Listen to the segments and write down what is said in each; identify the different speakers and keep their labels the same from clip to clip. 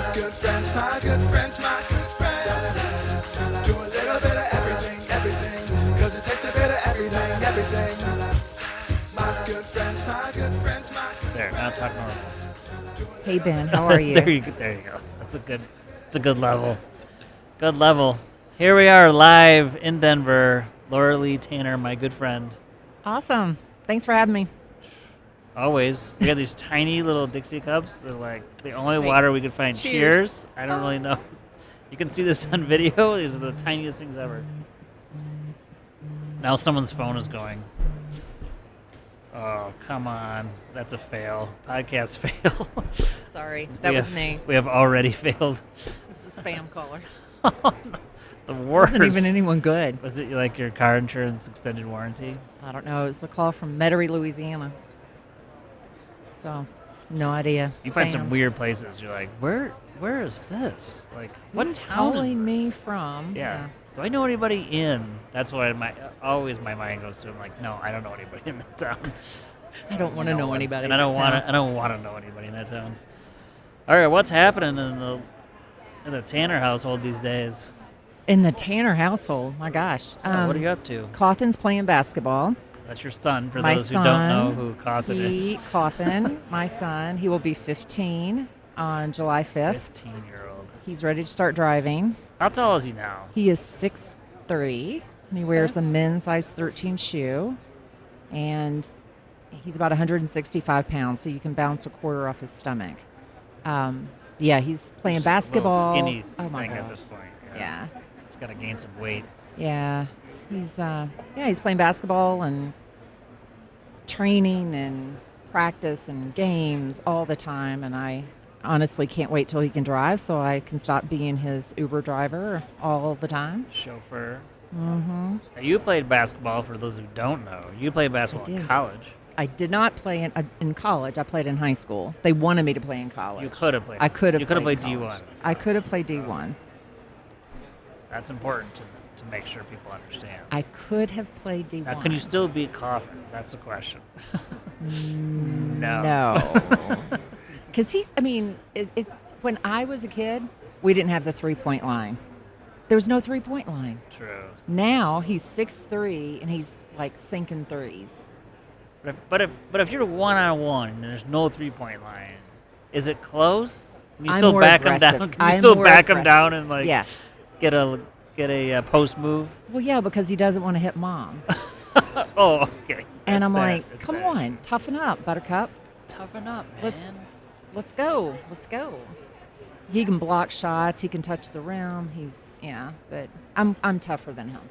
Speaker 1: My good friends, my good friends, my good friends. Do a little bit of everything, everything. Cause it takes a bit of everything, everything. My good friends, my good friends, my good
Speaker 2: There, now talk normal.
Speaker 3: Hey Ben, how are you?
Speaker 2: There you go. That's a good level. Good level. Here we are live in Denver. Lauralea Tanner, my good friend.
Speaker 3: Awesome. Thanks for having me.
Speaker 2: Always. We got these tiny little Dixie cups. They're like the only
Speaker 3: Wait.
Speaker 2: water we could find.
Speaker 3: Cheers.
Speaker 2: I don't really know. You can see this on video. These are the tiniest things ever. Now someone's phone is going. Oh, come on. That's a fail. Podcast fail.
Speaker 3: Sorry, that was me.
Speaker 2: We have already failed.
Speaker 3: It was a spam caller.
Speaker 2: The worst.
Speaker 3: Wasn't even anyone good.
Speaker 2: Was it like your car insurance extended warranty?
Speaker 3: I don't know. It was a call from Metairie, Louisiana. So, no idea.
Speaker 2: You find some
Speaker 3: Spam.
Speaker 2: weird places. You're like, where is this? Like, what
Speaker 3: Who's
Speaker 2: town
Speaker 3: calling
Speaker 2: is
Speaker 3: me
Speaker 2: this?
Speaker 3: from?
Speaker 2: Yeah. Do I know anybody in? That's what always my mind goes to. I'm like, no, I don't know anybody in that town.
Speaker 3: I don't want to know
Speaker 2: one.
Speaker 3: anybody.
Speaker 2: And
Speaker 3: in
Speaker 2: I don't
Speaker 3: that
Speaker 2: want
Speaker 3: town.
Speaker 2: to. I don't want to know anybody in that town. All right, what's happening in the Tanner household these days?
Speaker 3: In the Tanner household, my gosh.
Speaker 2: What are you up to?
Speaker 3: Cawthon's playing basketball.
Speaker 2: That's your son. For
Speaker 3: My
Speaker 2: those who don't know
Speaker 3: son,
Speaker 2: who Cawthon is.
Speaker 3: Cawthon, my son, he will be 15 on July 5th.
Speaker 2: 15-year-old.
Speaker 3: He's ready to start driving.
Speaker 2: How tall is he now?
Speaker 3: He is 6'3", and he wears a men's size 13 shoe, and he's about 165 pounds, so you can bounce a quarter off his stomach. Yeah, he's playing
Speaker 2: Just a little
Speaker 3: basketball.
Speaker 2: skinny
Speaker 3: Oh my
Speaker 2: thing at
Speaker 3: gosh.
Speaker 2: this point.
Speaker 3: Yeah,
Speaker 2: He's got to gain some weight.
Speaker 3: yeah. He's playing basketball and training and practice and games all the time, and I honestly can't wait till he can drive so I can stop being his Uber driver all the time.
Speaker 2: Chauffeur.
Speaker 3: Mm-hmm.
Speaker 2: Now, you played basketball, for those who don't know. You played basketball in
Speaker 3: did.
Speaker 2: college.
Speaker 3: I did not play in college. I played in high school. They wanted me to play in college.
Speaker 2: You could have played.
Speaker 3: I could have.
Speaker 2: You could have played
Speaker 3: in
Speaker 2: D1.
Speaker 3: college. I could have played D1.
Speaker 2: That's important to make sure people understand.
Speaker 3: I could have played D1.
Speaker 2: Now, can you still beat Coffin? That's the question. No.
Speaker 3: No. Because it's when I was a kid, we didn't have the 3-point line. There was no 3-point line.
Speaker 2: True.
Speaker 3: Now he's 6'3" and he's like sinking threes.
Speaker 2: But if you're 1-on-1 and there's no 3-point line, is it close? Can you
Speaker 3: I'm
Speaker 2: still
Speaker 3: more
Speaker 2: back him
Speaker 3: aggressive.
Speaker 2: down? Can you
Speaker 3: I'm
Speaker 2: still
Speaker 3: more
Speaker 2: back him
Speaker 3: aggressive.
Speaker 2: down and like
Speaker 3: Yes.
Speaker 2: get a post move?
Speaker 3: Well, yeah, because he doesn't want to hit mom.
Speaker 2: Oh, okay.
Speaker 3: And
Speaker 2: It's
Speaker 3: I'm
Speaker 2: that.
Speaker 3: like,
Speaker 2: It's
Speaker 3: come
Speaker 2: that.
Speaker 3: on, toughen up, Buttercup.
Speaker 2: Toughen up, man.
Speaker 3: Let's go. Let's go. He can block shots. He can touch the rim. But I'm tougher than him.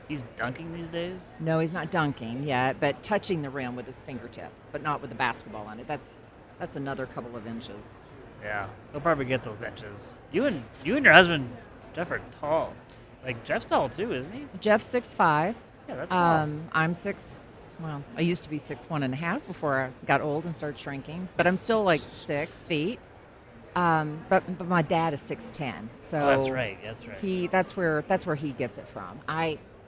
Speaker 2: He's dunking these days?
Speaker 3: No, he's not dunking yet, but touching the rim with his fingertips, but not with the basketball on it. That's another couple of inches.
Speaker 2: Yeah. He'll probably get those inches. You and your husband, Jeff, are tall. Like, Jeff's tall too, isn't he?
Speaker 3: Jeff's 6'5".
Speaker 2: Yeah, that's tall.
Speaker 3: I'm 6. Well, I used to be 6'1.5" before I got old and started shrinking, but I'm still like 6 feet. But my dad is 6'10", so
Speaker 2: That's right.
Speaker 3: That's where he gets it from.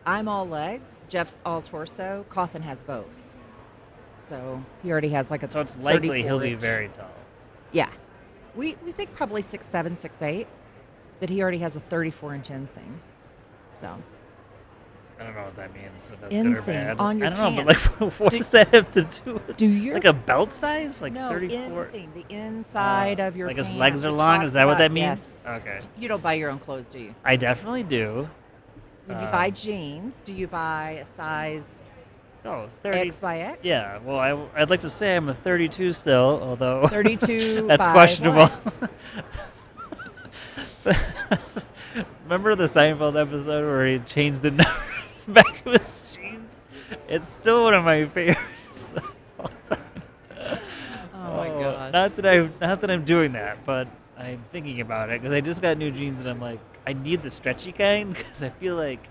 Speaker 3: I'm all legs. Jeff's all torso. Cawthon has both, so he already has like a.
Speaker 2: So it's likely he'll be
Speaker 3: 34-inch.
Speaker 2: very tall.
Speaker 3: Yeah, we think probably 6'7", 6'8", but he already has a 34-inch inseam. So
Speaker 2: I don't know what that means, if that's good or
Speaker 3: Inseam
Speaker 2: bad.
Speaker 3: on your
Speaker 2: I don't know,
Speaker 3: pants.
Speaker 2: but like, what does that have to do with
Speaker 3: do your
Speaker 2: like a belt size? Like
Speaker 3: no
Speaker 2: 34?
Speaker 3: inseam, the inside of your
Speaker 2: like
Speaker 3: pants.
Speaker 2: his legs are
Speaker 3: It
Speaker 2: long?
Speaker 3: talks
Speaker 2: Is that what
Speaker 3: about-
Speaker 2: that means?
Speaker 3: Yes.
Speaker 2: Okay.
Speaker 3: You don't buy your own clothes, do you?
Speaker 2: I definitely do.
Speaker 3: When you buy jeans, do you buy a size
Speaker 2: Oh, 30.
Speaker 3: X by X?
Speaker 2: Yeah, well, I'd like to say I'm a 32 still, although
Speaker 3: 32
Speaker 2: that's
Speaker 3: by
Speaker 2: questionable.
Speaker 3: what?
Speaker 2: Remember the Seinfeld episode where he changed the numbers back of his jeans? It's still one of my favorites of all time.
Speaker 3: Oh my gosh.
Speaker 2: Not that I'm doing that, but I'm thinking about it because I just got new jeans and I'm like, I need the stretchy kind because I feel like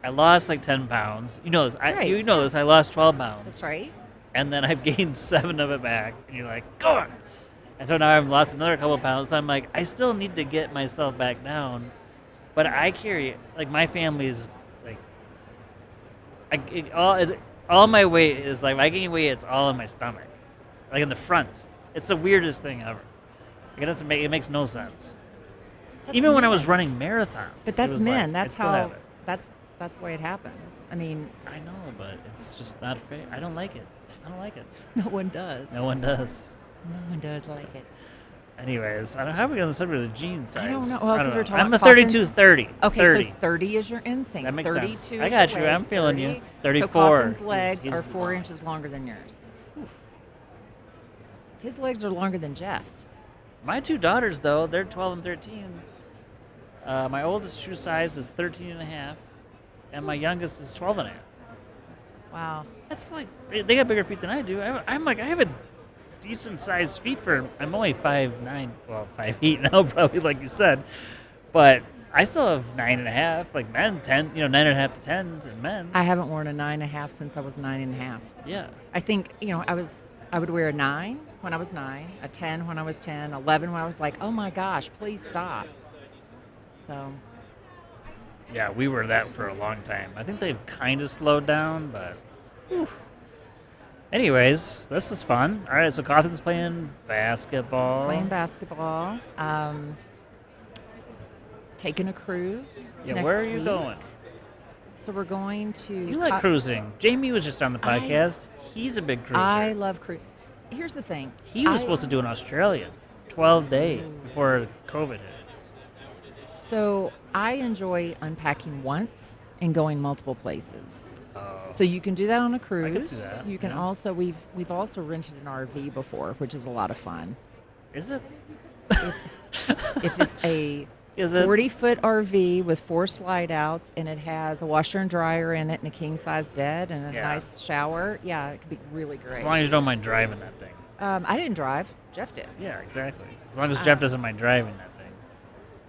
Speaker 2: I lost like 10 pounds. You know this.
Speaker 3: Right.
Speaker 2: You know this. I lost 12 pounds.
Speaker 3: That's right.
Speaker 2: And then I've gained 7 of it back. And you're like, go on. And so now I've lost another couple of pounds. So I'm like, I still need to get myself back down. But I carry, like, my family's, like, all my weight is, like, if I gain weight, it's all in my stomach. Like, in the front. It's the weirdest thing ever. It makes no sense.
Speaker 3: That's
Speaker 2: Even when I
Speaker 3: men.
Speaker 2: was running marathons.
Speaker 3: But
Speaker 2: it
Speaker 3: that's
Speaker 2: was
Speaker 3: men.
Speaker 2: like,
Speaker 3: That's
Speaker 2: I still have
Speaker 3: how.
Speaker 2: it.
Speaker 3: That's the way it happens. I mean,
Speaker 2: I know, but it's just not fair. I don't like it.
Speaker 3: no one does.
Speaker 2: No one does.
Speaker 3: No one does like it.
Speaker 2: Anyways, I don't how are we going to subject the jean size?
Speaker 3: I don't know. Well,
Speaker 2: I don't
Speaker 3: 'cause we're
Speaker 2: know.
Speaker 3: talking
Speaker 2: I'm a
Speaker 3: about Coffins.
Speaker 2: 32-30.
Speaker 3: Okay,
Speaker 2: 30.
Speaker 3: so 30 is your inseam.
Speaker 2: That makes
Speaker 3: 32
Speaker 2: sense.
Speaker 3: is
Speaker 2: I got
Speaker 3: your
Speaker 2: you. I'm
Speaker 3: waist,
Speaker 2: feeling
Speaker 3: 30.
Speaker 2: you. 34.
Speaker 3: So Coffin's
Speaker 2: He's-
Speaker 3: legs
Speaker 2: he's
Speaker 3: are 4
Speaker 2: long.
Speaker 3: inches longer than yours. His legs are longer than Jeff's.
Speaker 2: My two daughters, though, they're 12 and 13. My oldest shoe size is 13 and a half, and my youngest is 12 and a half.
Speaker 3: Wow.
Speaker 2: That's like, they got bigger feet than I do. I'm like, I have a decent sized feet for, I'm only 5'9", well, 5'8" now, probably, like you said. But I still have 9.5, like men, 10, 9.5 to 10 and men.
Speaker 3: I haven't worn a 9.5 since I was 9.5.
Speaker 2: Yeah.
Speaker 3: I think, I would wear a 9 when I was 9, a 10 when I was 10, 11 when I was like, oh my gosh, please stop. So,
Speaker 2: Yeah, we were that for a long time. I think they've kind of slowed down, but. Whew. Anyways, this is fun. All right, so Cawthon's playing basketball.
Speaker 3: he's playing basketball. Taking a cruise.
Speaker 2: Yeah,
Speaker 3: next
Speaker 2: where are you
Speaker 3: week.
Speaker 2: going?
Speaker 3: So we're going to.
Speaker 2: You like cruising. Jamie was just on the podcast. He's a big cruiser.
Speaker 3: I love cruise. Here's the thing.
Speaker 2: He was supposed to do an Australian, 12-day before COVID hit.
Speaker 3: So I enjoy unpacking once and going multiple places.
Speaker 2: Oh.
Speaker 3: So you can do that on a cruise.
Speaker 2: see that,
Speaker 3: You can
Speaker 2: yeah.
Speaker 3: also we've also rented an RV before, which is a lot of fun.
Speaker 2: Is it?
Speaker 3: If it's a
Speaker 2: Is it?
Speaker 3: 40-foot RV with 4 slide outs and it has a washer and dryer in it and a king size bed and a
Speaker 2: Yeah.
Speaker 3: nice shower, yeah, it could be really great.
Speaker 2: As long as you don't mind driving that thing.
Speaker 3: I didn't drive. Jeff did.
Speaker 2: Yeah, exactly. As long as Jeff doesn't mind driving that thing.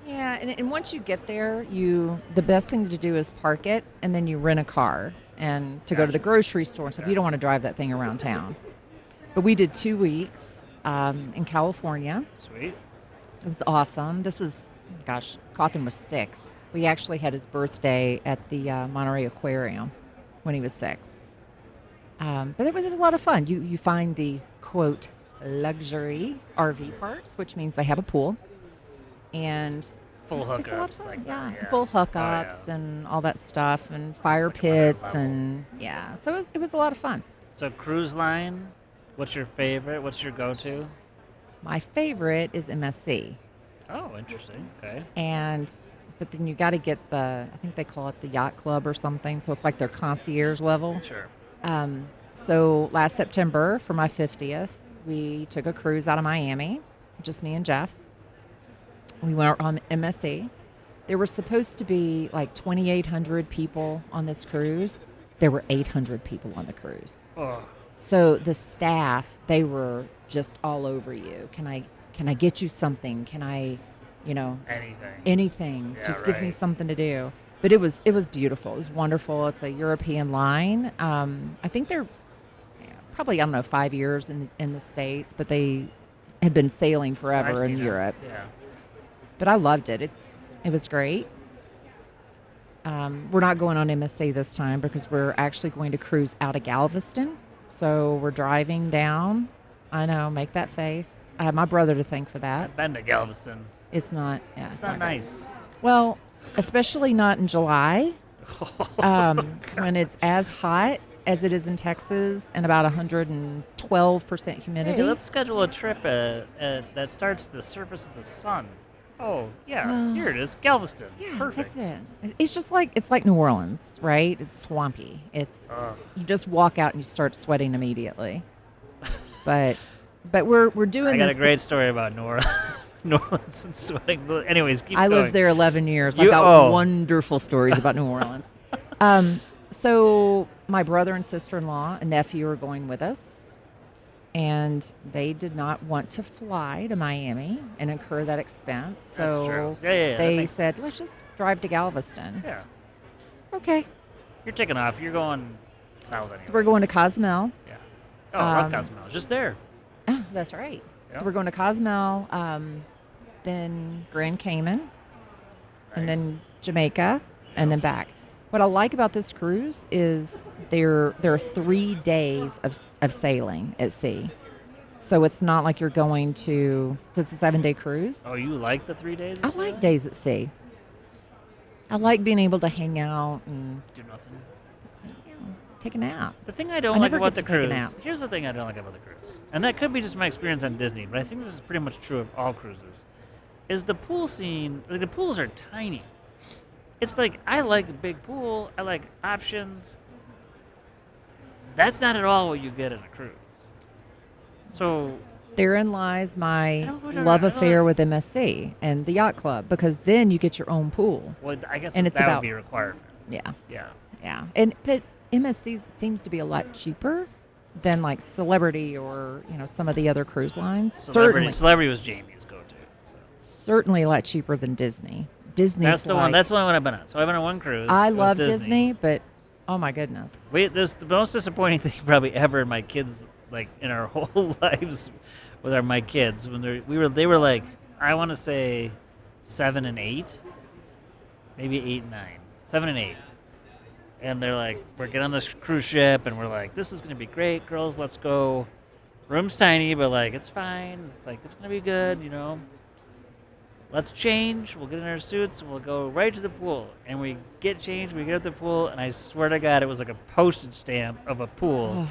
Speaker 3: Yeah, and once you get there, the best thing to do is park it and then you rent a car and to go to the
Speaker 2: Gotcha.
Speaker 3: grocery store and stuff. You don't want to drive that thing around town. But we did 2 weeks in California.
Speaker 2: Sweet.
Speaker 3: It was awesome. This was, gosh, Cawthon was 6. We actually had his birthday at the Monterey Aquarium when he was 6. But it was a lot of fun. You find the, quote, luxury RV parks, which means they have a pool. And
Speaker 2: Full
Speaker 3: it's a lot of
Speaker 2: hookups.
Speaker 3: fun.
Speaker 2: Like
Speaker 3: yeah,
Speaker 2: that,
Speaker 3: full
Speaker 2: Oh,
Speaker 3: hookups
Speaker 2: yeah.
Speaker 3: and all that stuff and fire
Speaker 2: like another
Speaker 3: pits
Speaker 2: level.
Speaker 3: and yeah. So it was a lot of fun.
Speaker 2: So cruise line, what's your favorite? What's your go-to?
Speaker 3: My favorite is MSC.
Speaker 2: Oh, interesting. Okay.
Speaker 3: But then you got to get I think they call it the yacht club or something. So it's like their concierge level.
Speaker 2: Sure.
Speaker 3: So last September for my 50th, we took a cruise out of Miami, just me and Jeff. We went on MSC. There were supposed to be like 2,800 people on this cruise. There were 800 people on the cruise.
Speaker 2: Oh,
Speaker 3: So the staff, they were just all over you. Can I get you something? Can I,
Speaker 2: anything.
Speaker 3: anything?
Speaker 2: Yeah,
Speaker 3: Just give me
Speaker 2: right.
Speaker 3: something to do. But it was beautiful. It was wonderful. It's a European line. I think they're probably, I don't know, 5 years in the States, but they had been sailing
Speaker 2: I've
Speaker 3: forever in
Speaker 2: seen it.
Speaker 3: Europe.
Speaker 2: Yeah.
Speaker 3: But I loved it. It was great. We're not going on MSC this time because we're actually going to cruise out of Galveston. So we're driving down. I know, make that face. I have my brother to thank for that.
Speaker 2: I've been to Galveston.
Speaker 3: It's not. Yeah,
Speaker 2: It's not
Speaker 3: good.
Speaker 2: nice.
Speaker 3: Well, especially not in July when it's as hot as it is in Texas and about 112% humidity.
Speaker 2: Hey, let's schedule a trip that starts at the surface of the sun. Oh, yeah.
Speaker 3: Well,
Speaker 2: Here it is. Galveston.
Speaker 3: Yeah,
Speaker 2: Perfect.
Speaker 3: that's it. It's just like New Orleans, right? It's swampy.
Speaker 2: Ugh.
Speaker 3: You just walk out and you start sweating immediately. but we're doing
Speaker 2: I got
Speaker 3: this.
Speaker 2: a great story about New Orleans, New Orleans and sweating. Anyways, keep
Speaker 3: I
Speaker 2: going.
Speaker 3: lived there 11 years. I've
Speaker 2: You-
Speaker 3: got
Speaker 2: oh.
Speaker 3: wonderful stories about New Orleans. So my brother and sister-in-law and nephew are going with us, and they did not want to fly to Miami and incur that expense. So
Speaker 2: That's true. Yeah, that
Speaker 3: they
Speaker 2: makes
Speaker 3: said,
Speaker 2: sense.
Speaker 3: let's just drive to Galveston.
Speaker 2: Yeah.
Speaker 3: Okay.
Speaker 2: You're taking off. You're going south anyways.
Speaker 3: So we're going to Cozumel.
Speaker 2: Yeah. Oh, Rock
Speaker 3: um,
Speaker 2: Cozumel. Just there.
Speaker 3: Oh, that's right.
Speaker 2: Yeah.
Speaker 3: So we're going to Cozumel, then Grand Cayman, and
Speaker 2: Nice.
Speaker 3: then Jamaica, and then back. What I like about this cruise is there are 3 days of sailing at sea. So it's not like you're going to. So it's a 7-day cruise.
Speaker 2: Oh, you like the 3 days?
Speaker 3: I
Speaker 2: of
Speaker 3: like
Speaker 2: sailing?
Speaker 3: days at sea. I like being able to hang out and
Speaker 2: Do nothing.
Speaker 3: take a nap.
Speaker 2: The thing I don't
Speaker 3: I
Speaker 2: like
Speaker 3: never
Speaker 2: about
Speaker 3: get
Speaker 2: the
Speaker 3: to take a
Speaker 2: cruise.
Speaker 3: nap.
Speaker 2: Here's the thing I don't like about the cruise, and that could be just my experience on Disney, but I think this is pretty much true of all cruises. Is the pool scene? Like the pools are tiny. It's like I like a big pool. I like options. That's not at all what you get in a cruise. So
Speaker 3: Therein lies my
Speaker 2: don't go to-
Speaker 3: love
Speaker 2: I don't-
Speaker 3: affair with MSC and the yacht club, because then you get your own pool.
Speaker 2: well, I guess
Speaker 3: And
Speaker 2: that
Speaker 3: it's
Speaker 2: would
Speaker 3: about-
Speaker 2: be a requirement.
Speaker 3: Yeah,
Speaker 2: Yeah.
Speaker 3: yeah. And but MSC seems to be a lot cheaper than like Celebrity or some of the other cruise lines.
Speaker 2: Celebrity was Jamie's go-to. So.
Speaker 3: Certainly a lot cheaper than Disney. Disney's
Speaker 2: That's the one.
Speaker 3: like-
Speaker 2: That's the only one I've been on. So I've been on one cruise.
Speaker 3: I
Speaker 2: It was
Speaker 3: love Disney, but oh my goodness.
Speaker 2: This the most disappointing thing probably ever in my kids, like in our whole lives with my kids when they were like, I want to say 7 and 8, maybe 8 and 9, 7 and 8, and they're like, we're getting on this cruise ship and we're like, this is gonna be great, girls, let's go. Room's tiny, but like it's fine. It's like it's gonna be good. Let's change. We'll get in our suits and we'll go right to the pool. And we get changed. We get at the pool, and I swear to God, it was like a postage stamp of a pool.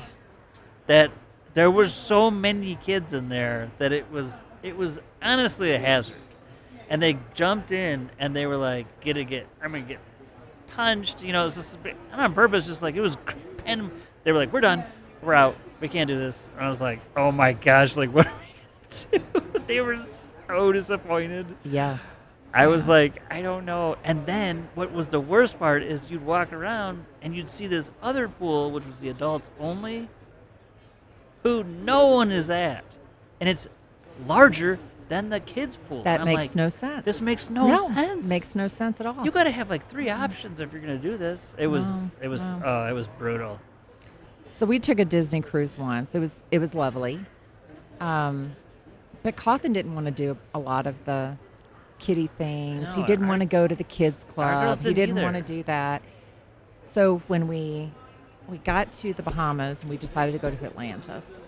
Speaker 2: That there were so many kids in there that it was honestly a hazard. And they jumped in and they were like, I'm gonna get punched. It was just not on purpose. Just like it was, and they were like, we're done. We're out. We can't do this. And I was like, oh my gosh, like what are we gonna do? They were so disappointed.
Speaker 3: Yeah.
Speaker 2: I was like, I don't know. And then what was the worst part is you'd walk around and you'd see this other pool, which was the adults only, who no one is at. And it's larger than the kids' pool.
Speaker 3: That
Speaker 2: And I'm
Speaker 3: makes
Speaker 2: like,
Speaker 3: no sense.
Speaker 2: This makes no sense.
Speaker 3: Makes no sense at all.
Speaker 2: You got to have like 3 options if you're going to do this. It was
Speaker 3: No.
Speaker 2: it was brutal.
Speaker 3: So we took a Disney cruise once. It was lovely. But Cawthon didn't want to do a lot of the kiddie things.
Speaker 2: No,
Speaker 3: He didn't want to go to the kids club.
Speaker 2: girls
Speaker 3: He
Speaker 2: didn't
Speaker 3: didn't
Speaker 2: either.
Speaker 3: want to do that. So when we got to the Bahamas and we decided to go to Atlantis.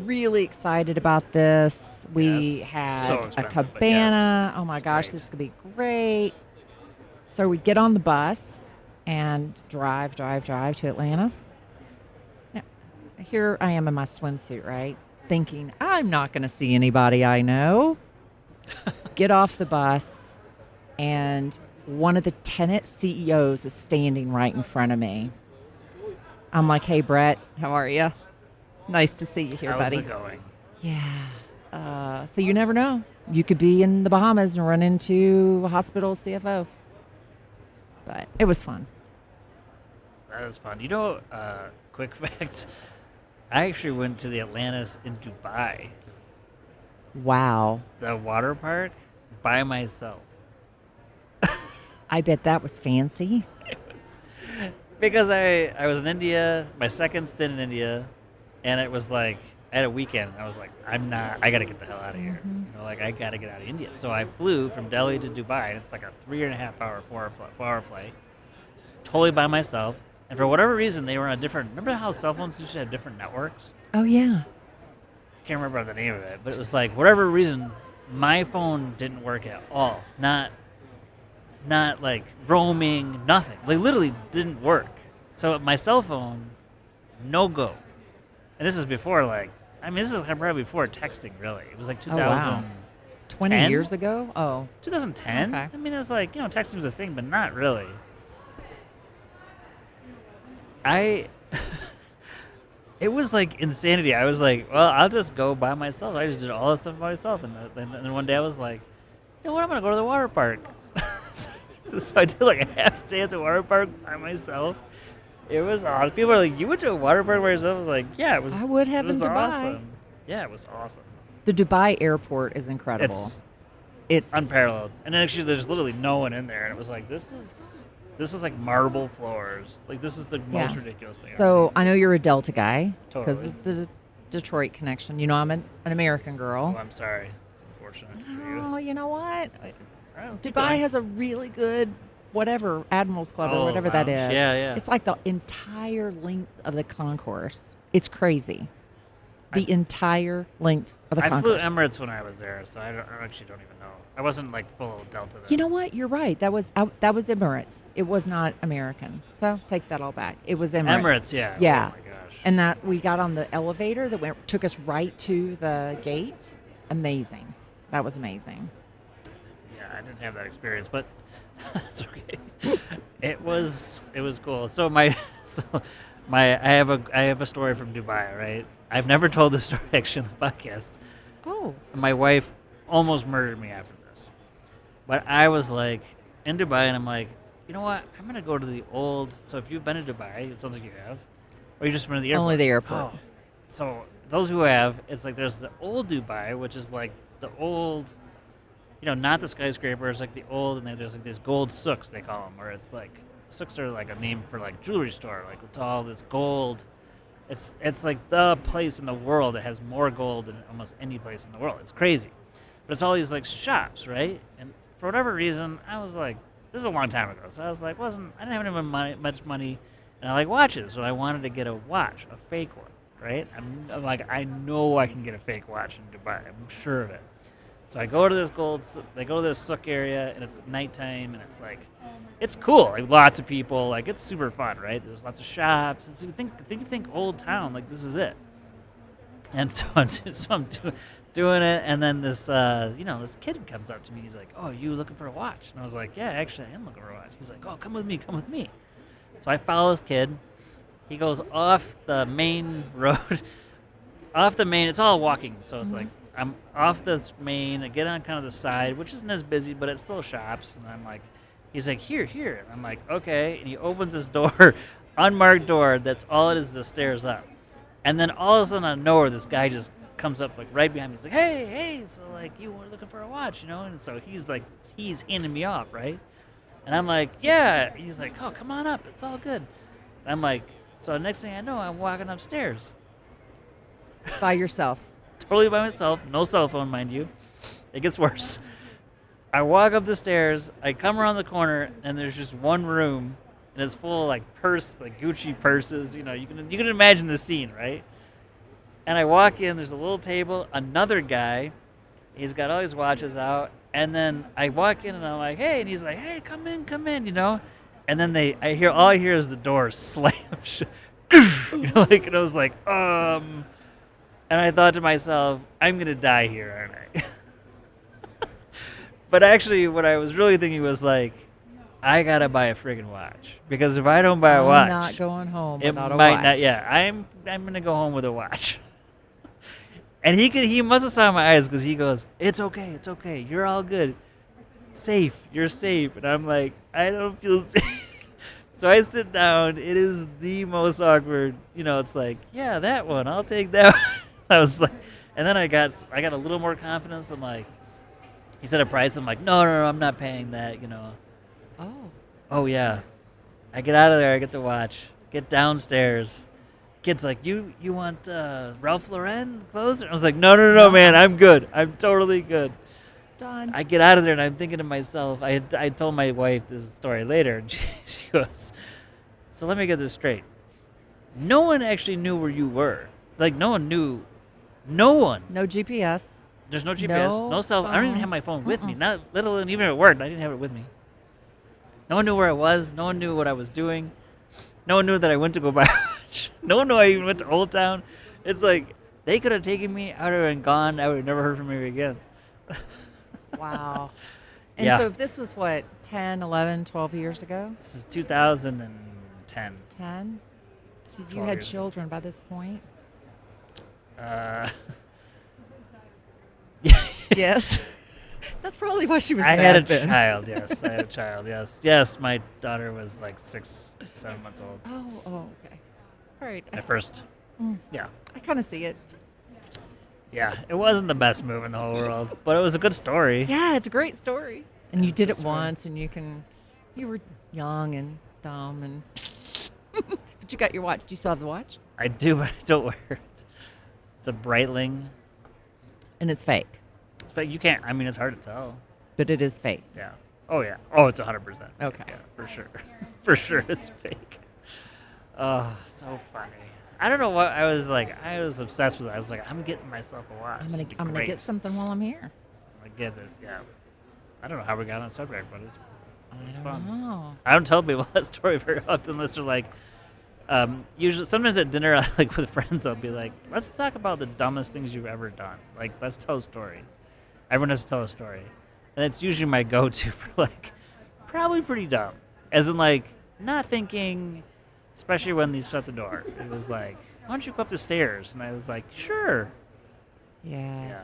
Speaker 3: Really excited about this. We
Speaker 2: Yes.
Speaker 3: had
Speaker 2: So
Speaker 3: a
Speaker 2: expensive, but
Speaker 3: cabana.
Speaker 2: yes,
Speaker 3: Oh my
Speaker 2: it's
Speaker 3: gosh,
Speaker 2: great.
Speaker 3: this could be great. So we get on the bus and drive to Atlantis. Now, here I am in my swimsuit, right? Thinking, I'm not going to see anybody I know. Get off the bus, and one of the tenant CEOs is standing right in front of me. I'm like, hey, Brett, how are you? Nice to see you here,
Speaker 2: How's
Speaker 3: buddy.
Speaker 2: it going?
Speaker 3: Yeah. So you never know. You could be in the Bahamas and run into a hospital CFO. But it was fun.
Speaker 2: That was fun. Quick fact, I actually went to the Atlantis in Dubai,
Speaker 3: Wow.
Speaker 2: the water park, by myself.
Speaker 3: I bet that was fancy.
Speaker 2: Because I was in India, my second stint in India, and it was like, I had a weekend. I was like, I got to get the hell out of here. I got to get out of India. So I flew from Delhi to Dubai, and it's like a 3.5 hour, 4-hour flight. Totally by myself. And for whatever reason, they were on a different, remember how cell phones used to have different networks?
Speaker 3: Oh, yeah.
Speaker 2: I can't remember the name of it, but it was like, whatever reason, my phone didn't work at all. Not like roaming, nothing. Like literally didn't work. So my cell phone, no go. And this is before this is probably before texting really. It was like 2000,
Speaker 3: wow. 20
Speaker 2: 10?
Speaker 3: years ago? Oh.
Speaker 2: 2010.
Speaker 3: Okay.
Speaker 2: I mean, it was like, texting was a thing, but not really. It was like insanity. I was like, well, I'll just go by myself. I just did all this stuff by myself. And then one day I was like, you know what, I'm going to go to the water park. So I did like a half day at the water park by myself. It was awesome. People were like, you went to a water park by yourself? I was like, yeah, it was.
Speaker 3: I would have
Speaker 2: it was
Speaker 3: in Dubai.
Speaker 2: awesome. Yeah, it was awesome.
Speaker 3: The Dubai airport is incredible.
Speaker 2: It's unparalleled. And actually, there's literally no one in there. And it was like, this is like marble floors. Like, this is the most ridiculous thing I've
Speaker 3: So
Speaker 2: seen.
Speaker 3: I know you're a Delta guy because
Speaker 2: Totally.
Speaker 3: of the Detroit connection. I'm an American girl.
Speaker 2: Oh, I'm sorry. It's unfortunate for you.
Speaker 3: Oh, you know what?
Speaker 2: All right, keep
Speaker 3: Dubai
Speaker 2: going.
Speaker 3: has a really good whatever Admirals Club or
Speaker 2: Oh,
Speaker 3: whatever that
Speaker 2: lounge.
Speaker 3: is.
Speaker 2: Yeah, yeah.
Speaker 3: It's like the entire length of the concourse. It's crazy. the entire length of the
Speaker 2: I flew
Speaker 3: Concourse.
Speaker 2: Emirates when I was there, so I actually don't even know. I wasn't like full Delta then.
Speaker 3: You know what? You're right. That was Emirates. It was not American. So take that all back. It was Emirates.
Speaker 2: Emirates, yeah.
Speaker 3: Yeah.
Speaker 2: Oh my gosh.
Speaker 3: And that we got on the elevator that took us right to the gate. Amazing. That was amazing.
Speaker 2: Yeah, I didn't have that experience, but it's okay. It was cool. So I have a story from Dubai, right? I've never told this story actually on the podcast.
Speaker 3: Oh.
Speaker 2: My wife almost murdered me after this. But I was like in Dubai and I'm like, you know what? I'm gonna go to the old. So if you've been to Dubai, it sounds like you have, or you just been to the airport.
Speaker 3: Only the airport.
Speaker 2: Oh. So those who have, it's like there's the old Dubai, which is like the old, not the skyscrapers, like the old, and then there's like these gold souks they call them, where it's like souks are like a name for like jewelry store, like it's all this gold. It's like the place in the world that has more gold than almost any place in the world. It's crazy, but it's all these like shops, right? And for whatever reason, I was like, this is a long time ago, so I was like, I didn't have any much money, and I like watches, so I wanted to get a watch, a fake one, right? I'm like, I know I can get a fake watch in Dubai. I'm sure of it. So I go to this souk area, and it's nighttime, and it's like, it's cool. Like lots of people, like it's super fun, right? There's lots of shops, and so you think old town, like this is it. And so I'm doing it, and then this this kid comes up to me. He's like, "Oh, you looking for a watch?" And I was like, "Yeah, actually, I am looking for a watch." He's like, "Oh, come with me." So I follow this kid. He goes off the main road, off the main. It's all walking, so it's like. I'm off this main, I get on kind of the side, which isn't as busy, but it's still shops. And I'm like, he's like, here. And I'm like, okay. And he opens this door, unmarked door, that's all it is the stairs up. And then all of a sudden out of nowhere, this guy just comes up like right behind me. He's like, hey, so like you were looking for a watch, And so he's handing me off, right? And I'm like, yeah. He's like, oh, come on up. It's all good. And I'm like, so next thing I know, I'm walking upstairs.
Speaker 3: By yourself.
Speaker 2: Totally by myself, no cell phone, mind you. It gets worse. I walk up the stairs, I come around the corner, and there's just one room, and it's full of like Gucci purses. You can imagine the scene, right? And I walk in, there's a little table, another guy, he's got all his watches out, and then I walk in and I'm like, hey, and he's like, hey, come in, and then all I hear is the door slam shut. And I was like, And I thought to myself, I'm going to die here, aren't I? But actually, what I was really thinking was like, I got to buy a friggin' watch. Because if I don't buy a watch...
Speaker 3: I'm not going home
Speaker 2: it
Speaker 3: without a
Speaker 2: might
Speaker 3: watch.
Speaker 2: not. Yeah, I'm going to go home with a watch. And he must have saw in my eyes because he goes, it's okay. You're all good. You're safe. And I'm like, I don't feel safe. So I sit down. It is the most awkward. It's like, yeah, that one. I'll take that one. I was like, and then I got a little more confidence. I'm like, he said a price. I'm like, no, I'm not paying that. Oh yeah. I get out of there. I get to watch. Get downstairs. Kid's like, you want Ralph Lauren clothes? I was like, no, man. I'm good. I'm totally good.
Speaker 3: Done.
Speaker 2: I get out of there and I'm thinking to myself. I told my wife this story later, and she goes, so let me get this straight. No one actually knew where you were. Like no one knew. No one.
Speaker 3: No GPS.
Speaker 2: There's no GPS, no cell phone. I don't even have my phone with me. Not let alone even if it worked. I didn't have it with me. No one knew where I was. No one knew what I was doing. No one knew that I went to go buy a watch. No one knew I even went to Old Town. It's like they could have taken me. I would have been gone. I would have never heard from me again.
Speaker 3: Wow. And
Speaker 2: Yeah.
Speaker 3: so if this was 10, 11, 12 years ago?
Speaker 2: This is 2010.
Speaker 3: 10? So you
Speaker 2: 12
Speaker 3: had
Speaker 2: years ago.
Speaker 3: children by this point? Yes. That's probably why she was
Speaker 2: I
Speaker 3: mad
Speaker 2: had a
Speaker 3: then.
Speaker 2: child, yes. I had a child, yes. Yes, my daughter was like 7 months old
Speaker 3: Oh, okay. All right.
Speaker 2: at first. Yeah.
Speaker 3: I kind of see it.
Speaker 2: Yeah, it wasn't the best move in the whole world, but it was a good story.
Speaker 3: Yeah, it's a great story. And you
Speaker 2: It's
Speaker 3: did
Speaker 2: a
Speaker 3: it
Speaker 2: good story.
Speaker 3: once, and you were young and dumb, and but you got your watch. Do you still have the watch?
Speaker 2: I do, but I don't wear it. It's a Breitling.
Speaker 3: And it's fake,
Speaker 2: It's fake. You can't, it's hard to tell.
Speaker 3: but it is fake.
Speaker 2: Yeah. Oh, yeah. Oh, it's 100%.
Speaker 3: Okay.
Speaker 2: Yeah, for sure. For sure, it's fake. Oh, so funny. I don't know what I was like. I was obsessed with it. I was like, I'm getting myself a watch.
Speaker 3: I'm gonna
Speaker 2: Great.
Speaker 3: get something while I'm here.
Speaker 2: I get it. Yeah. I don't know how we got on the subject, but it's
Speaker 3: I
Speaker 2: fun.
Speaker 3: don't know.
Speaker 2: I don't tell people that story very often unless they're like, usually, sometimes at dinner, like with friends, I'll be like, let's talk about the dumbest things you've ever done. Like, let's tell a story. Everyone has to tell a story. And it's usually my go-to for like, probably pretty dumb. As in like, not thinking, especially when they shut the door. It was like, why don't you go up the stairs? And I was like, sure.
Speaker 3: Yeah.
Speaker 2: Yeah.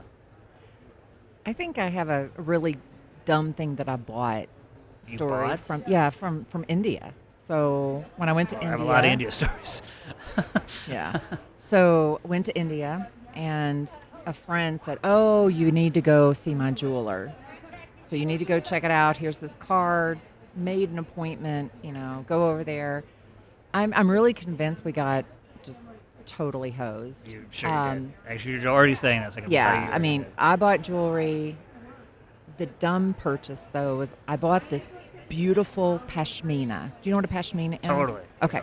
Speaker 3: I think I have a really dumb thing that I bought
Speaker 2: You
Speaker 3: story
Speaker 2: bought?
Speaker 3: from India. So when I went to
Speaker 2: I
Speaker 3: India,
Speaker 2: have a lot of India stories.
Speaker 3: yeah. So went to India, and a friend said, "Oh, you need to go see my jeweler. So you need to go check it out. Here's this card. Made an appointment. Go over there." I'm really convinced we got just totally hosed.
Speaker 2: You sure you did. Actually, you're already saying this. I can tell
Speaker 3: Yeah,
Speaker 2: you
Speaker 3: I mean, I bought jewelry. The dumb purchase, though, was I bought this beautiful pashmina. Do you know what a pashmina is?
Speaker 2: Totally.
Speaker 3: Okay.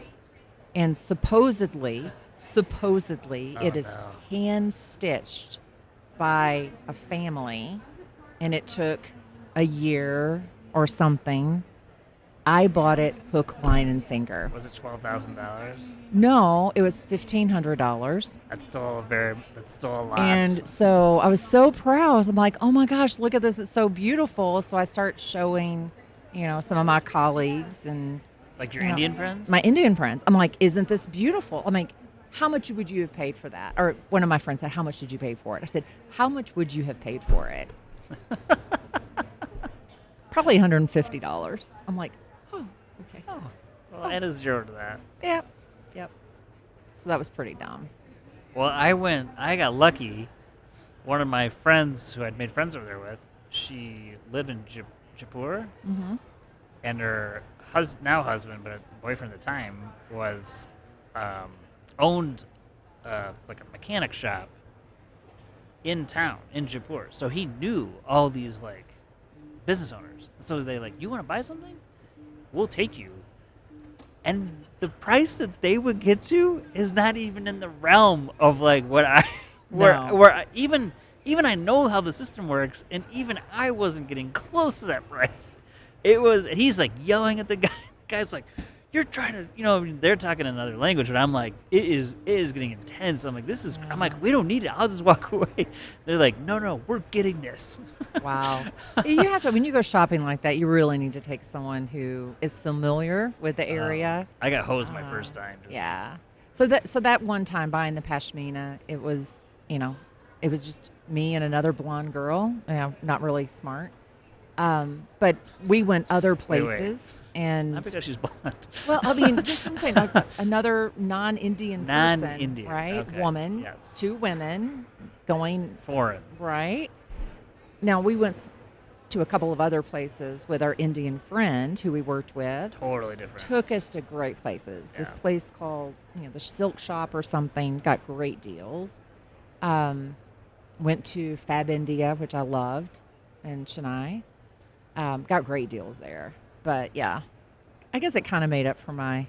Speaker 3: And supposedly,
Speaker 2: Oh,
Speaker 3: it is
Speaker 2: no.
Speaker 3: hand-stitched by a family, and it took a year or something. I bought it hook, line, and sinker.
Speaker 2: Was it $12,000?
Speaker 3: No, it was $1,500.
Speaker 2: That's still a lot.
Speaker 3: And so I was so proud. I'm like, oh my gosh, look at this. It's so beautiful. So I start showing, some of my colleagues and
Speaker 2: like your Indian friends?
Speaker 3: my Indian friends. I'm like, isn't this beautiful? I'm like, how much would you have paid for that? Or one of my friends said, how much did you pay for it? I said, how much would you have paid for it? Probably $150. I'm like, oh, okay.
Speaker 2: Oh, well, add a zero to that.
Speaker 3: Yep. So that was pretty dumb.
Speaker 2: Well, I got lucky. One of my friends who I'd made friends over there with, she lived in Jaipur,
Speaker 3: Mm-hmm.
Speaker 2: and her now husband, but boyfriend at the time, was owned like a mechanic shop in town in Jaipur. So he knew all these like business owners. So they like, you want to buy something? We'll take you. And the price that they would get you is not even in the realm of like what I
Speaker 3: No.
Speaker 2: where even I know how the system works, and even I wasn't getting close to that price. It was, and he's like yelling at the guy. The guy's like, "You're trying to," they're talking another language, but I'm like, it is getting intense. I'm like, I'm like, we don't need it. I'll just walk away. They're like, no, we're getting this.
Speaker 3: Wow. You have to, when you go shopping like that, you really need to take someone who is familiar with the area.
Speaker 2: I got hosed my first time.
Speaker 3: Yeah. So that one time buying the pashmina, it was just me and another blonde girl, not really smart. But we went other places, and
Speaker 2: Not because she's blonde.
Speaker 3: well, I mean, just something like another non-Indian person,
Speaker 2: Non-Indian,
Speaker 3: right?
Speaker 2: okay,
Speaker 3: Woman,
Speaker 2: yes.
Speaker 3: 2 women going
Speaker 2: Foreign.
Speaker 3: right? Now, we went to a couple of other places with our Indian friend who we worked with.
Speaker 2: Totally different.
Speaker 3: Took us to great places. This
Speaker 2: Yeah.
Speaker 3: place called, the Silk Shop or something, got great deals. Went to Fab India, which I loved, in Chennai. Got great deals there. But yeah, I guess it kind of made up for my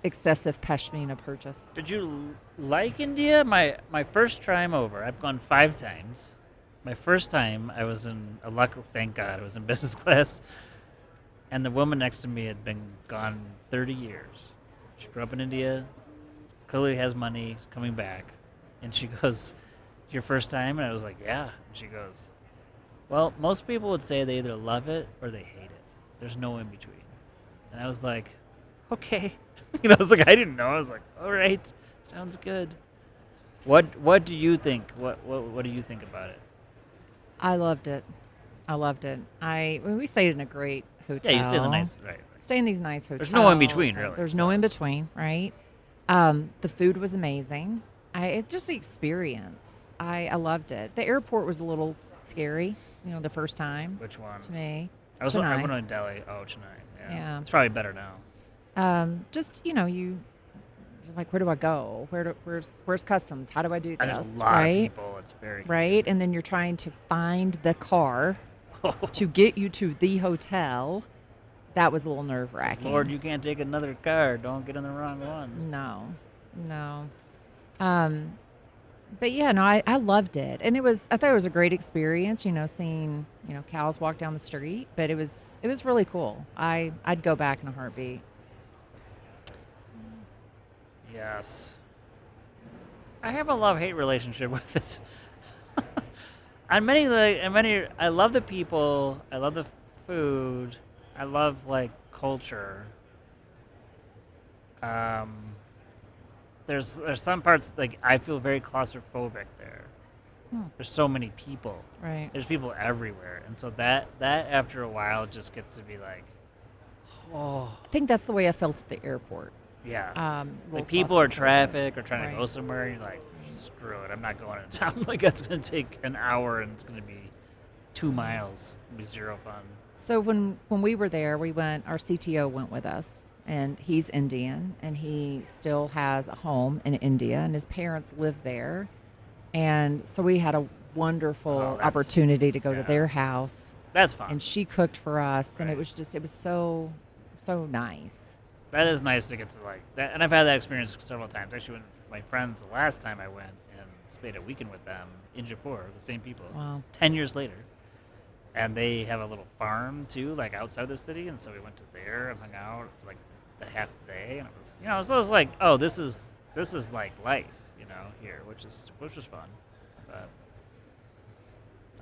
Speaker 3: excessive pashmina purchase.
Speaker 2: Did you like India? My first time over, I've gone 5 times. My first time, I was thank God, I was in business class, and the woman next to me had been gone 30 years. She grew up in India, clearly has money, is coming back, and she goes, "Your first time?" And I was like, "Yeah." And she goes, "Well, most people would say they either love it or they hate it. There's no in between." And I was like, "Okay." I was like, I didn't know. I was like, "All right, sounds good." What do you think? What do you think about it?
Speaker 3: I loved it. We stayed in a great hotel.
Speaker 2: Yeah, you stay in the nice, right?
Speaker 3: Stay in these nice hotels.
Speaker 2: There's no in between,
Speaker 3: and
Speaker 2: really,
Speaker 3: There's
Speaker 2: so.
Speaker 3: no in between, right? The food was amazing. Just the experience. I loved it. The airport was a little scary, the first time
Speaker 2: Which one?
Speaker 3: to me.
Speaker 2: I
Speaker 3: Chennai.
Speaker 2: went to Delhi. Oh, Chennai.
Speaker 3: Yeah.
Speaker 2: It's probably better now.
Speaker 3: You're like, where do I go? Where's customs? How do I do
Speaker 2: And
Speaker 3: this?
Speaker 2: there's a lot
Speaker 3: right?
Speaker 2: of people. It's very
Speaker 3: Right? And then you're trying to find the car to get you to the hotel. That was a little nerve-wracking.
Speaker 2: Lord, you can't take another car. Don't get in the wrong one.
Speaker 3: No. But yeah, no, I loved it, and I thought it was a great experience. Seeing cows walk down the street, but it was really cool. I'd go back in a heartbeat.
Speaker 2: Yes. I have a love-hate relationship with it. I love the people. I love the food. I love like culture. Um, there's some parts like I feel very claustrophobic there. There's so many people.
Speaker 3: Right.
Speaker 2: There's people everywhere, and so that after a while just gets to be like, oh
Speaker 3: I think that's the way I felt at the airport.
Speaker 2: yeah.
Speaker 3: Real
Speaker 2: Like people are
Speaker 3: claustrophobic.
Speaker 2: traffic or trying to go
Speaker 3: Right.
Speaker 2: somewhere, and you're like, screw it, I'm not going to town. Like that's gonna take an hour, and it's gonna be 2 miles. It'll be zero fun.
Speaker 3: So when we were there, our CTO went with us, and he's Indian, and he still has a home in India, and his parents live there, and so we had a wonderful
Speaker 2: Oh, that's-
Speaker 3: opportunity to go to
Speaker 2: yeah.
Speaker 3: their house,
Speaker 2: That's fun.
Speaker 3: and she cooked for us, and
Speaker 2: Right.
Speaker 3: it was so nice.
Speaker 2: That is nice to get to like that, and I've had that experience several times. Actually, when my friends, the last time I went and spent a weekend with them in Jaipur, the same people,
Speaker 3: Wow.
Speaker 2: 10 years later, and they have a little farm too, like outside the city, and so we went to there and hung out for like the half the day, and it was, so it was like, oh, this is like life, here, which is fun, but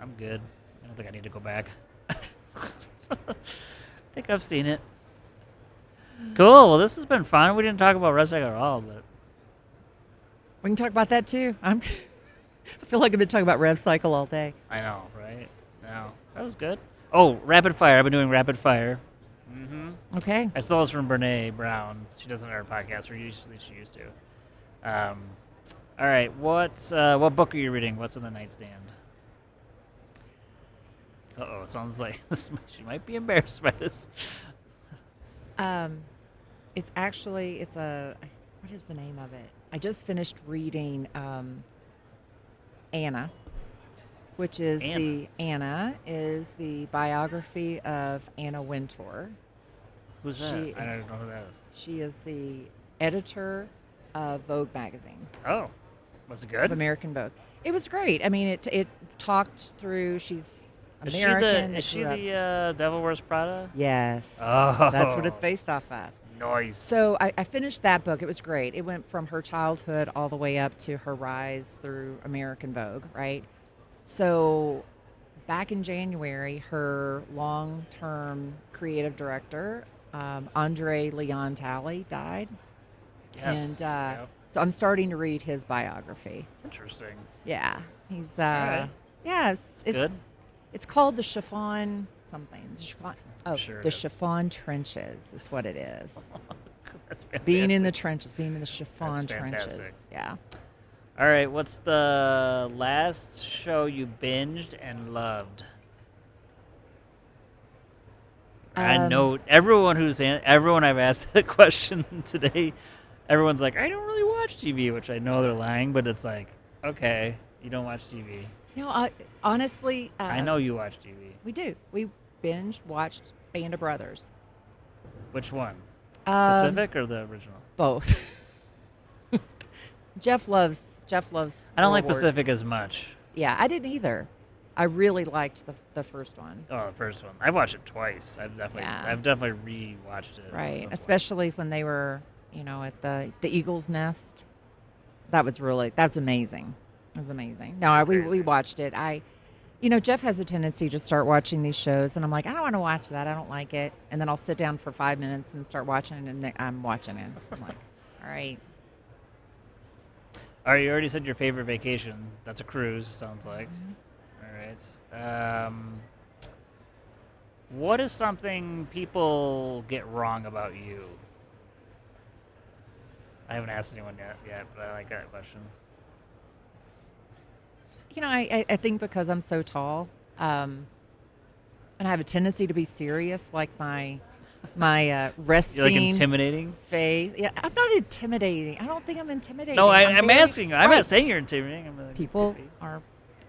Speaker 2: I'm good. I don't think I need to go back. I think I've seen it. Cool. Well, this has been fun. We didn't talk about Red Sox at all, but
Speaker 3: We can talk about that too. I feel like I've been talking about Rev Cycle all day.
Speaker 2: I know, right? No, that was good. Oh, rapid fire. I've been doing rapid fire.
Speaker 3: Okay.
Speaker 2: I stole this from Brene Brown. She doesn't have our podcast, or usually she used to. All right. What book are you reading? What's in the nightstand? Uh-oh. Sounds like she might be embarrassed by this.
Speaker 3: It's actually what is the name of it? I just finished reading Anna, which is Anna is the biography of Anna Wintour.
Speaker 2: Who's that? I don't know who that is.
Speaker 3: She is the editor of Vogue magazine,
Speaker 2: Oh, was it
Speaker 3: of
Speaker 2: good?
Speaker 3: American Vogue. It was great. I mean, it talked through. She's
Speaker 2: Is
Speaker 3: American.
Speaker 2: she
Speaker 3: grew up-
Speaker 2: the Devil Wears Prada?
Speaker 3: Yes.
Speaker 2: Oh.
Speaker 3: That's what it's based off of.
Speaker 2: Nice.
Speaker 3: So I finished that book. It was great. It went from her childhood all the way up to her rise through American Vogue, right? So back in January, her long-term creative director, Andre Leon Talley, died.
Speaker 2: yes.
Speaker 3: And
Speaker 2: Yep.
Speaker 3: so I'm starting to read his biography.
Speaker 2: Interesting.
Speaker 3: Yeah. He's,
Speaker 2: right.
Speaker 3: yeah, it's
Speaker 2: Good.
Speaker 3: It's called the Chiffon something.
Speaker 2: Sure it
Speaker 3: the
Speaker 2: is.
Speaker 3: Chiffon Trenches is what it is.
Speaker 2: That's fantastic.
Speaker 3: Being in the trenches, being in the chiffon
Speaker 2: That's
Speaker 3: trenches.
Speaker 2: fantastic.
Speaker 3: Yeah.
Speaker 2: All right. What's the last show you binged and loved? I know everyone everyone I've asked that question today. Everyone's like, I don't really watch TV, which I know they're lying, but it's like, okay, you don't watch TV.
Speaker 3: Honestly,
Speaker 2: I know you watch TV.
Speaker 3: we do. We watched Band of Brothers.
Speaker 2: Which one?
Speaker 3: Pacific
Speaker 2: Pacific or the original?
Speaker 3: Both. Jeff loves.
Speaker 2: I don't like
Speaker 3: World War
Speaker 2: Pacific
Speaker 3: II.
Speaker 2: as much.
Speaker 3: Yeah, I didn't either. I really liked the first one.
Speaker 2: Oh, the first one. I've watched it twice. I've definitely re-watched it. at
Speaker 3: Right,
Speaker 2: some point.
Speaker 3: especially when they were, at the Eagle's Nest. That's amazing. It was amazing. No, we
Speaker 2: Crazy.
Speaker 3: watched it. Jeff has a tendency to start watching these shows, and I'm like, I don't want to watch that. I don't like it. And then I'll sit down for 5 minutes and start watching it, and then I'm watching it. I'm like, all right.
Speaker 2: All right, you already said your favorite vacation. That's a cruise, sounds like. All right. What is something people get wrong about you? I haven't asked anyone yet, but I like that question.
Speaker 3: I think because I'm so tall, and I have a tendency to be serious, like my resting
Speaker 2: You're like intimidating?
Speaker 3: face. Yeah, I'm not intimidating. I don't think I'm intimidating.
Speaker 2: No, I'm
Speaker 3: very-
Speaker 2: asking you. I'm
Speaker 3: Right.
Speaker 2: not saying you're intimidating. I'm like,
Speaker 3: People
Speaker 2: could be.
Speaker 3: are,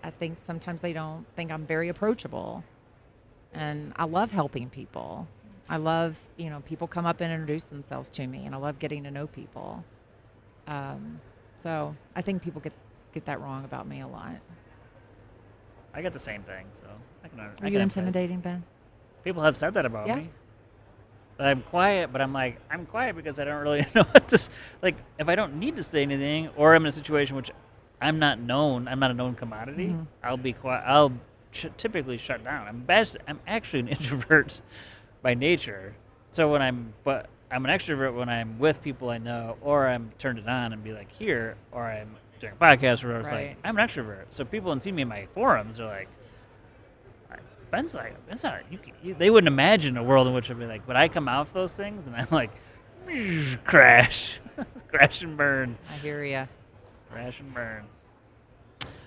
Speaker 3: I think sometimes they don't think I'm very approachable, and I love helping people. I love, people come up and introduce themselves to me, and I love getting to know people. So I think people get that wrong about me a lot.
Speaker 2: I get the same thing, so I can.
Speaker 3: Are you intimidating, Ben?
Speaker 2: People have said that about
Speaker 3: Yeah.
Speaker 2: me. That I'm quiet, but I'm like, I'm quiet because I don't really know what to, like, if I don't need to say anything, or I'm in a situation which I'm not a known commodity,
Speaker 3: Mhm.
Speaker 2: I'll be quiet. I'll typically shut down. I'm actually an introvert by nature. So but I'm an extrovert when I'm with people I know, or I'm turned it on and be like here, or I'm doing a podcast where it's
Speaker 3: Right.
Speaker 2: like, I'm an extrovert. So people when see me in my forums are like, Ben's like, it's not, they wouldn't imagine a world in which I'd be like, but I come out of those things and I'm like, crash, crash and burn,
Speaker 3: I hear you.
Speaker 2: crash and burn.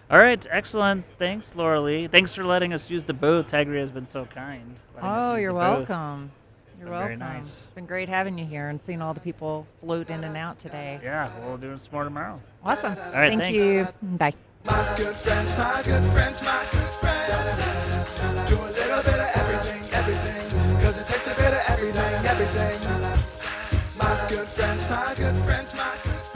Speaker 2: All right, excellent. Thanks, Lauralee. Thanks for letting us use the booth. Tegria has been so kind. letting us
Speaker 3: Oh,
Speaker 2: use
Speaker 3: you're
Speaker 2: the booth.
Speaker 3: welcome. You're
Speaker 2: been very
Speaker 3: welcome.
Speaker 2: nice.
Speaker 3: It's been great having you here and seeing all the people float in and out today.
Speaker 2: Yeah, we'll do some more tomorrow.
Speaker 3: Awesome.
Speaker 2: All right,
Speaker 3: Thank
Speaker 2: thanks.
Speaker 3: you. Bye.
Speaker 1: My good friends, my good friends, my good friends. Do a little bit of everything, everything. Cause it takes a bit of everything, everything. My good friends, my good friends, my good